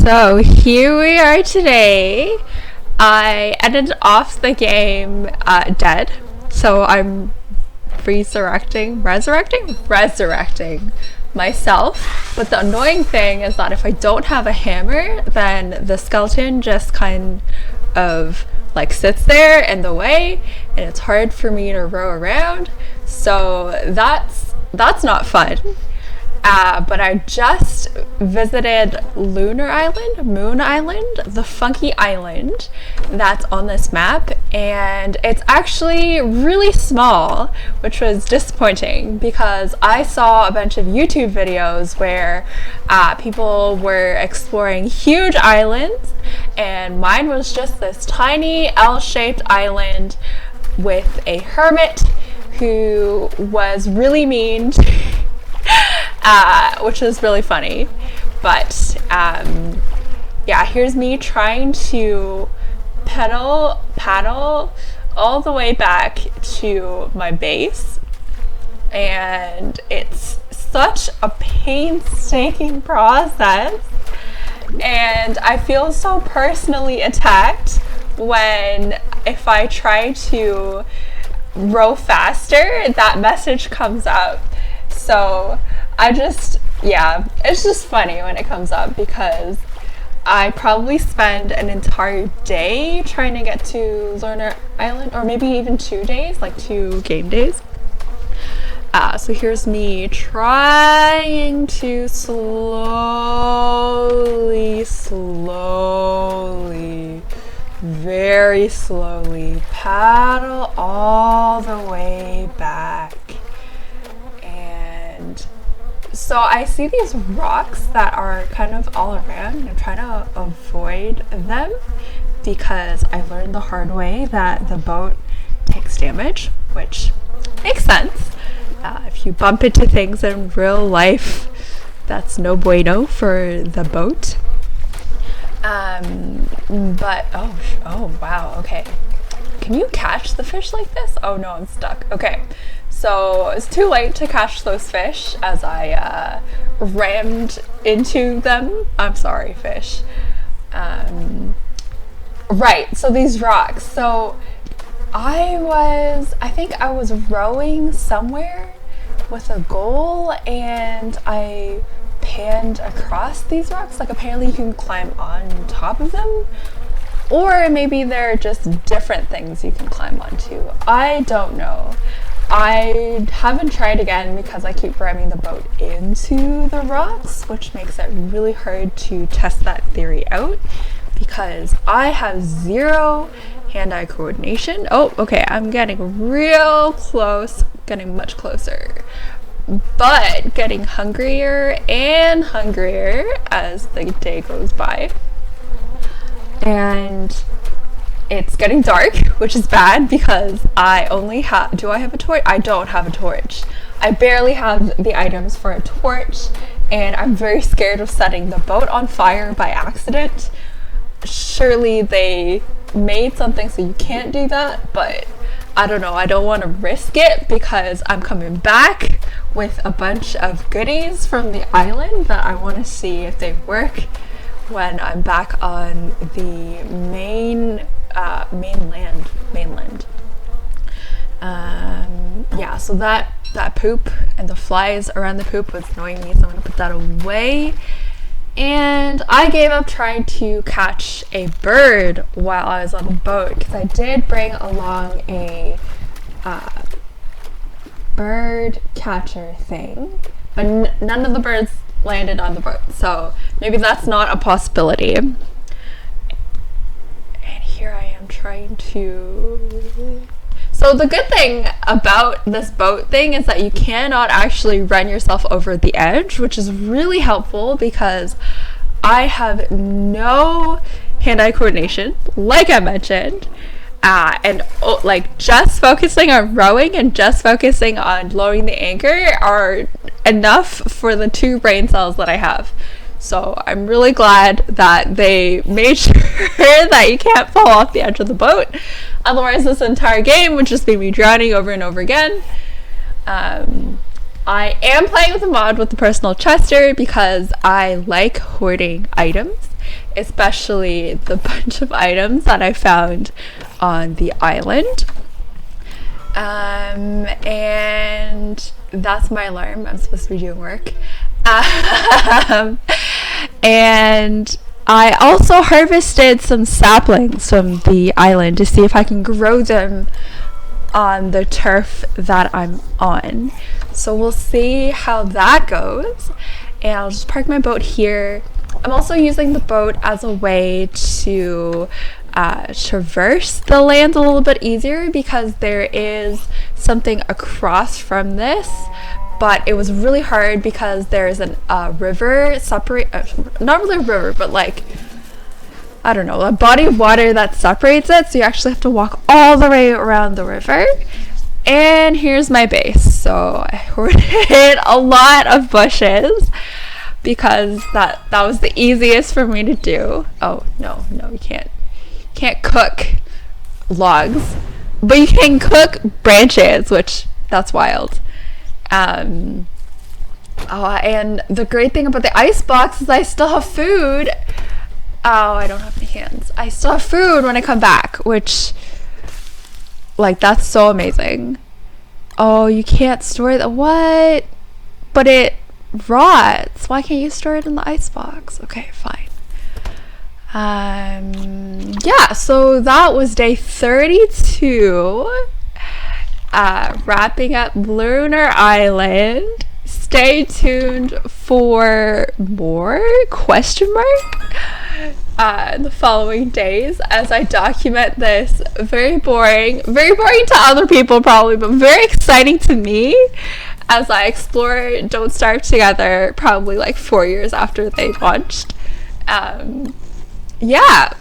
So here we are today. I ended off the game dead, so I'm resurrecting myself. But the annoying thing is that if I don't have a hammer, then the skeleton just kind of like sits there in the way, and it's hard for me to row around. So that's not fun. But I just visited Moon Island, the funky island that's on this map, and it's actually really small, which was disappointing because I saw a bunch of YouTube videos where people were exploring huge islands, and mine was just this tiny L-shaped island with a hermit who was really mean which is really funny. But yeah, here's me trying to paddle all the way back to my base, and it's such a painstaking process, and I feel so personally attacked when if I try to row faster, that message comes up. So it's just funny when it comes up because I probably spend an entire day trying to get to Lurner Island, or maybe even 2 days, like 2 game days. So here's me trying to very slowly paddle all the way back. So I see these rocks that are kind of all around, and I'm trying to avoid them because I learned the hard way that the boat takes damage, which makes sense. If you bump into things in real life, that's no bueno for the boat. But oh wow, okay. Can you catch the fish like this? Oh no, I'm stuck. Okay. So it's too late to catch those fish as I rammed into them. I'm sorry, fish. Right, so these rocks. So I think I was rowing somewhere with a goal, and I panned across these rocks. Like apparently you can climb on top of them. Or maybe they're just different things you can climb onto. I don't know. I haven't tried again because I keep ramming the boat into the rocks, which makes it really hard to test that theory out because I have zero hand-eye coordination. Oh, okay, I'm getting real close, getting much closer, but getting hungrier and hungrier as the day goes by. And it's getting dark, which is bad because I have a torch? I don't have a torch. I barely have the items for a torch, and I'm very scared of setting the boat on fire by accident. Surely they made something so you can't do that, but I don't know. I don't want to risk it because I'm coming back with a bunch of goodies from the island that I want to see if they work when I'm back on the mainland. Yeah, so that poop and the flies around the poop was annoying me, so I'm gonna put that away. And I gave up trying to catch a bird while I was on the boat because I did bring along a bird catcher thing, but none of the birds landed on the boat, so maybe that's not a possibility. And here I am trying to... So the good thing about this boat thing is that you cannot actually run yourself over the edge, which is really helpful because I have no hand-eye coordination, like I mentioned, and like just focusing on rowing and just focusing on lowering the anchor are enough for the 2 brain cells that I have. So I'm really glad that they made sure that you can't fall off the edge of the boat. Otherwise, this entire game would just be me drowning over and over again. I am playing with the mod with the personal chester because I like hoarding items, especially the bunch of items that I found on the island. And that's my alarm. I'm supposed to be doing work. And I also harvested some saplings from the island to see if I can grow them on the turf that I'm on. So we'll see how that goes. And I'll just park my boat here. I'm also using the boat as a way to traverse the land a little bit easier because there is something across from this, but it was really hard because there's a river separate, not really a river, but like, I don't know, a body of water that separates it, so you actually have to walk all the way around the river. And here's my base. So I hoarded a lot of bushes because that was the easiest for me to do. Oh no, you can't cook logs, but you can cook branches, which that's wild. And the great thing about the ice box is I still have food. Oh, I don't have any hands. I still have food when I come back, which, like, that's so amazing. Oh, you can't store it. What? But it rots. Why can't you store it in the ice box? Okay, fine. Yeah, so that was day 32. Wrapping up Lunar Island. Stay tuned for more ? The following days as I document this very boring to other people probably, but very exciting to me as I explore Don't Starve Together probably like 4 years after they launched. Yeah,